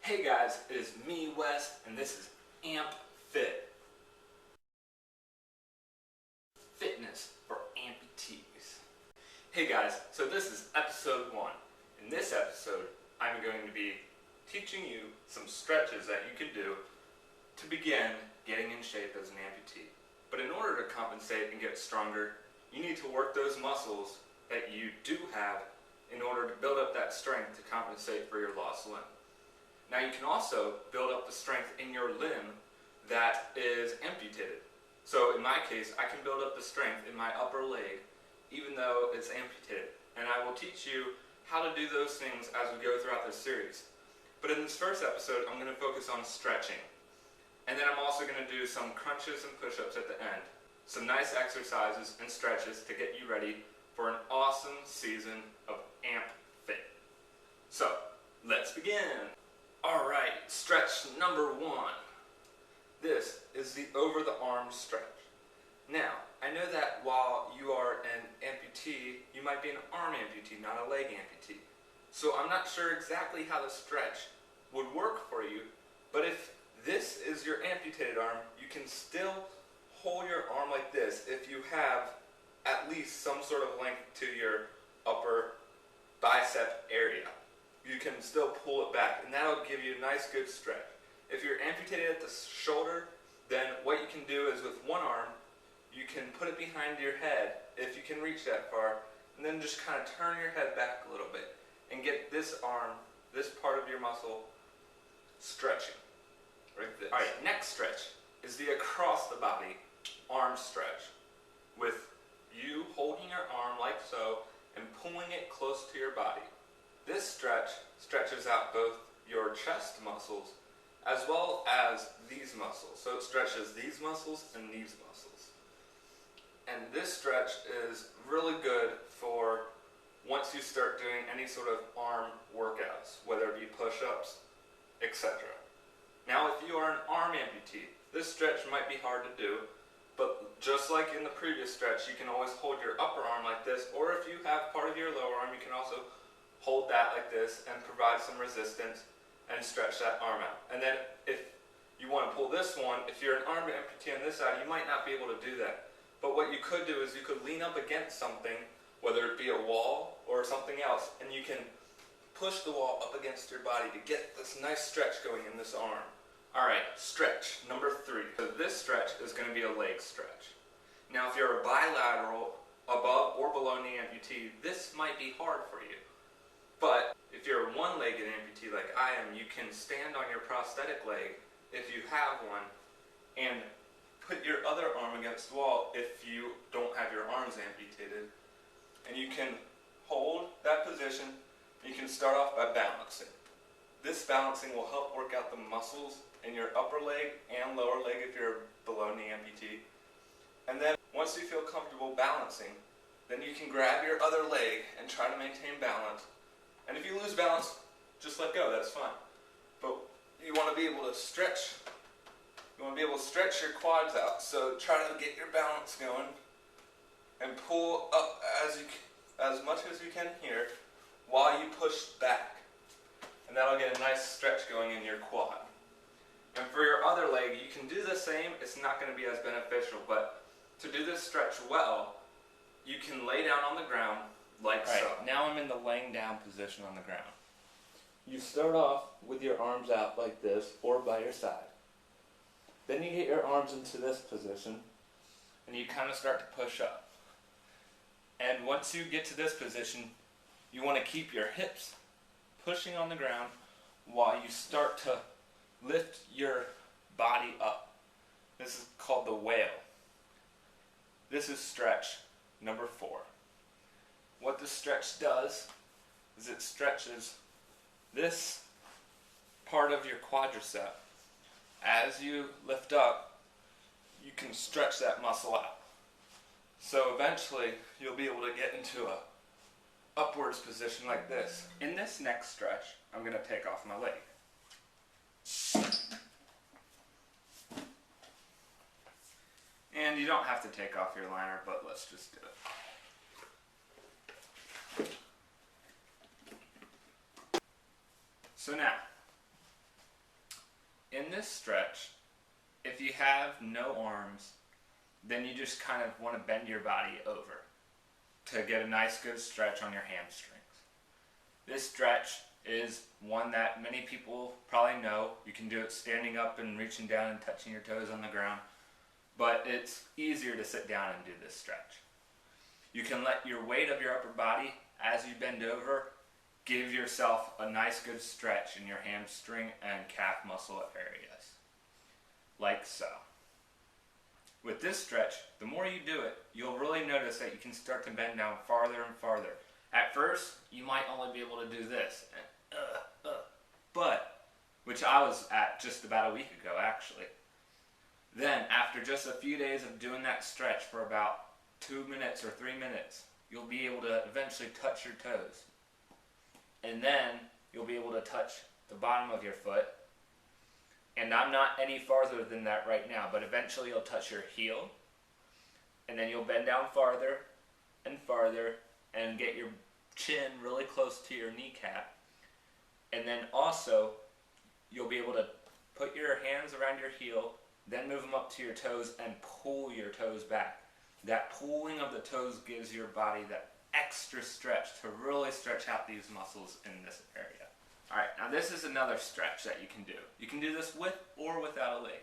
Hey guys, it is me, Wes, and this is AmpFit. Fitness for amputees. Hey guys, so this is episode 1. In this episode, I'm going to be teaching you some stretches that you can do to begin getting in shape as an amputee. But in order to compensate and get stronger, you need to work those muscles that you do have in order to build up that strength to compensate for your lost limb. Now you can also build up the strength in your limb that is amputated. So in my case, I can build up the strength in my upper leg even though it's amputated. And I will teach you how to do those things as we go throughout this series. But in this first episode, I'm going to focus on stretching. And then I'm also going to do some crunches and push-ups at the end. Some nice exercises and stretches to get you ready for an awesome season of AmpFit. So, let's begin. Alright, stretch number 1. This is the over the arm stretch. Now, I know that while you are an amputee, you might be an arm amputee, not a leg amputee. So I'm not sure exactly how the stretch would work for you, but if this is your amputated arm, you can still hold your arm like this if you have at least some sort of length to your upper bicep area. You can still pull it back, and that'll give you a nice good stretch. If you're amputated at the shoulder, then what you can do is with one arm, you can put it behind your head if you can reach that far, and then just kind of turn your head back a little bit and get this arm, this part of your muscle, stretching. Like this. Alright, next stretch is the across the body arm stretch with you holding your arm like so and pulling it close to your body. This stretch stretches out both your chest muscles as well as these muscles. So it stretches these muscles and these muscles. And this stretch is really good for once you start doing any sort of arm workouts, whether it be push-ups, etc. Now if you are an arm amputee, this stretch might be hard to do, but just like in the previous stretch, you can always hold your upper arm like this, or if you have part of your lower arm, you can also hold that like this and provide some resistance and stretch that arm out. And then if you want to pull this one, if you're an arm amputee on this side, you might not be able to do that. But what you could do is you could lean up against something, whether it be a wall or something else, and you can push the wall up against your body to get this nice stretch going in this arm. Alright, stretch number 3. So this stretch is going to be a leg stretch. Now if you're a bilateral, above or below knee amputee, this might be hard for you. But if you're a one-legged amputee like I am, you can stand on your prosthetic leg, if you have one, and put your other arm against the wall if you don't have your arms amputated. And you can hold that position, and you can start off by balancing. This balancing will help work out the muscles in your upper leg and lower leg if you're a below knee amputee. And then once you feel comfortable balancing, then you can grab your other leg and try to maintain balance. And if you lose balance, just let go, that's fine. But you want to be able to stretch. You want to be able to stretch your quads out. So try to get your balance going and pull up as much as you can here while you push back. And that'll get a nice stretch going in your quad. And for your other leg, you can do the same. It's not going to be as beneficial, but to do this stretch well, you can lay down on the ground like so. Now I'm in the laying down position on the ground. You start off with your arms out like this or by your side. Then you get your arms into this position and you kind of start to push up. And once you get to this position, you want to keep your hips pushing on the ground while you start to lift your body up. This is called the whale. This is stretch number 4. What this stretch does is it stretches this part of your quadricep. As you lift up, you can stretch that muscle out. So eventually, you'll be able to get into a upwards position like this. In this next stretch, I'm going to take off my leg. And you don't have to take off your liner, but let's just do it. So now, in this stretch, if you have no arms, then you just kind of want to bend your body over to get a nice good stretch on your hamstrings. This stretch is one that many people probably know. You can do it standing up and reaching down and touching your toes on the ground, but it's easier to sit down and do this stretch. You can let your weight of your upper body, as you bend over, give yourself a nice good stretch in your hamstring and calf muscle areas, like so. With this stretch, the more you do it, you'll really notice that you can start to bend down farther and farther. At first, you might only be able to do this, which I was at just about a week ago actually. Then, after just a few days of doing that stretch for about 2 minutes or 3 minutes, you'll be able to eventually touch your toes. And then, you'll be able to touch the bottom of your foot. And I'm not any farther than that right now, but eventually you'll touch your heel. And then you'll bend down farther and farther and get your chin really close to your kneecap. And then also, you'll be able to put your hands around your heel, then move them up to your toes and pull your toes back. That pulling of the toes gives your body that extra stretch to really stretch out these muscles in this area. Alright, now this is another stretch that you can do. You can do this with or without a leg.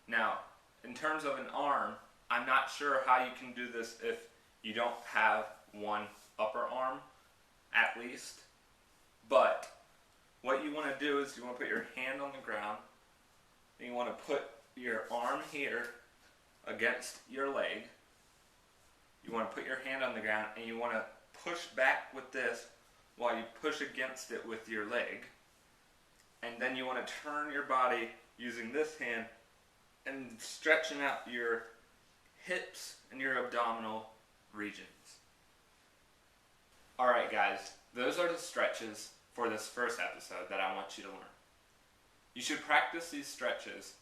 Now, in terms of an arm, I'm not sure how you can do this if you don't have one upper arm, at least. But what you want to do is you want to put your hand on the ground, and you want to put your arm here against your leg. You want to put your hand on the ground and you want to push back with this while you push against it with your leg. And then you want to turn your body using this hand and stretching out your hips and your abdominal regions. Alright guys, those are the stretches for this first episode that I want you to learn. You should practice these stretches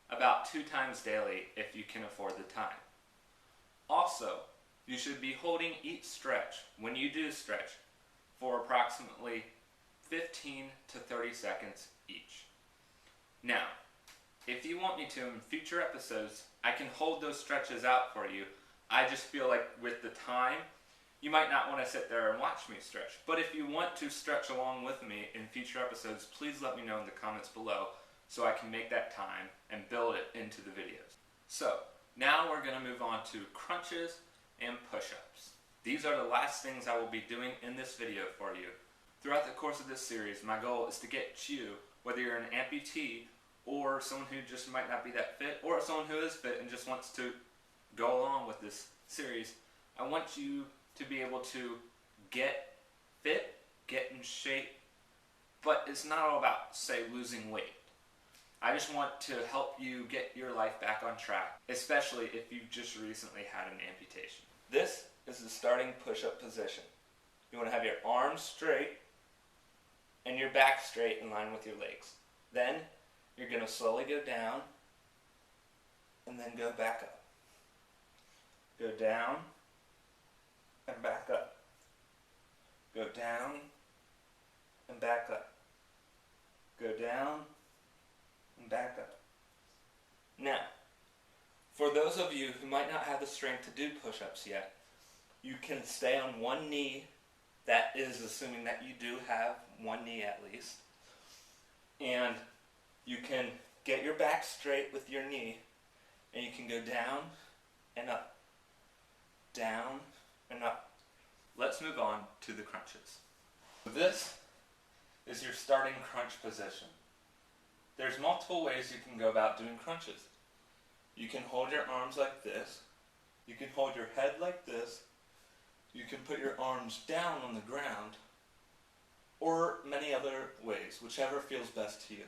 about 2 times daily if you can afford the time. Also, you should be holding each stretch, when you do stretch, for approximately 15 to 30 seconds each. Now, if you want me to in future episodes, I can hold those stretches out for you. I just feel like with the time, you might not want to sit there and watch me stretch. But if you want to stretch along with me in future episodes, please let me know in the comments below so I can make that time and build it into the videos. So, now we're going to move on to crunches and push-ups. These are the last things I will be doing in this video for you. Throughout the course of this series, my goal is to get you, whether you're an amputee or someone who just might not be that fit, or someone who is fit and just wants to go along with this series, I want you to be able to get fit, get in shape, but it's not all about, say, losing weight. I just want to help you get your life back on track, especially if you've just recently had an amputation. This is the starting push-up position. You want to have your arms straight and your back straight in line with your legs. Then you're going to slowly go down and then go back up. Go down and back up. Go down and back up. Go down and back up. Now, for those of you who might not have the strength to do push-ups yet, you can stay on one knee. That is assuming that you do have one knee at least. And you can get your back straight with your knee, and you can go down and up. Down and up. Let's move on to the crunches. This is your starting crunch position. There's multiple ways you can go about doing crunches. You can hold your arms like this. You can hold your head like this. You can put your arms down on the ground, or many other ways, whichever feels best to you.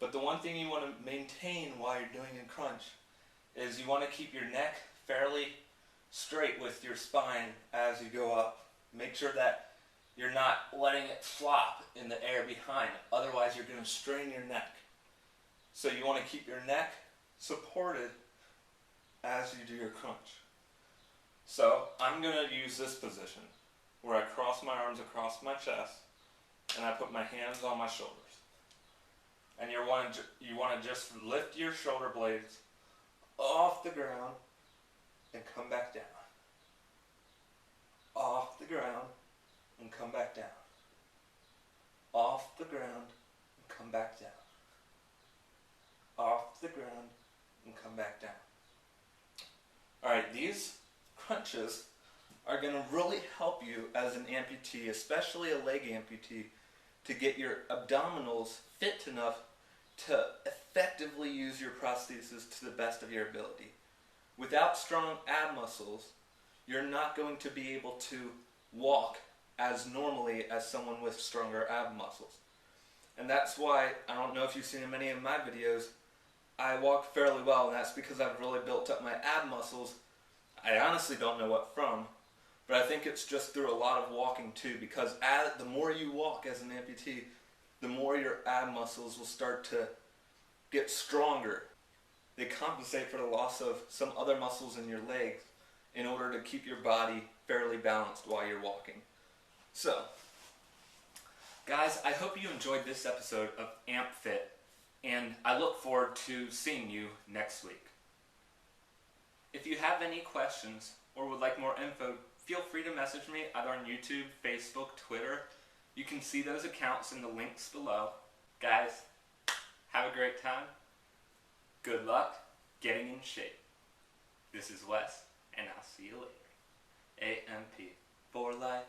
But the one thing you want to maintain while you're doing a crunch is you want to keep your neck fairly straight with your spine as you go up. Make sure that you're not letting it flop in the air behind, otherwise you're going to strain your neck. So you want to keep your neck supported as you do your crunch. So I'm going to use this position where I cross my arms across my chest and I put my hands on my shoulders. And you want to just lift your shoulder blades off the ground and come back down. Off the ground and come back down. Off the ground and come back down. Off the ground and come back down. Alright, these crunches are going to really help you as an amputee, especially a leg amputee, to get your abdominals fit enough to effectively use your prosthesis to the best of your ability. Without strong ab muscles, you're not going to be able to walk as normally as someone with stronger ab muscles. And that's why, I don't know if you've seen in many of my videos, I walk fairly well, and that's because I've really built up my ab muscles. I honestly don't know what from, but I think it's just through a lot of walking too, because the more you walk as an amputee, the more your ab muscles will start to get stronger. They compensate for the loss of some other muscles in your legs in order to keep your body fairly balanced while you're walking. So, guys, I hope you enjoyed this episode of AmpFit, and I look forward to seeing you next week. If you have any questions or would like more info, feel free to message me either on YouTube, Facebook, Twitter. You can see those accounts in the links below. Guys, have a great time. Good luck getting in shape. This is Wes, and I'll see you later. AMP for life.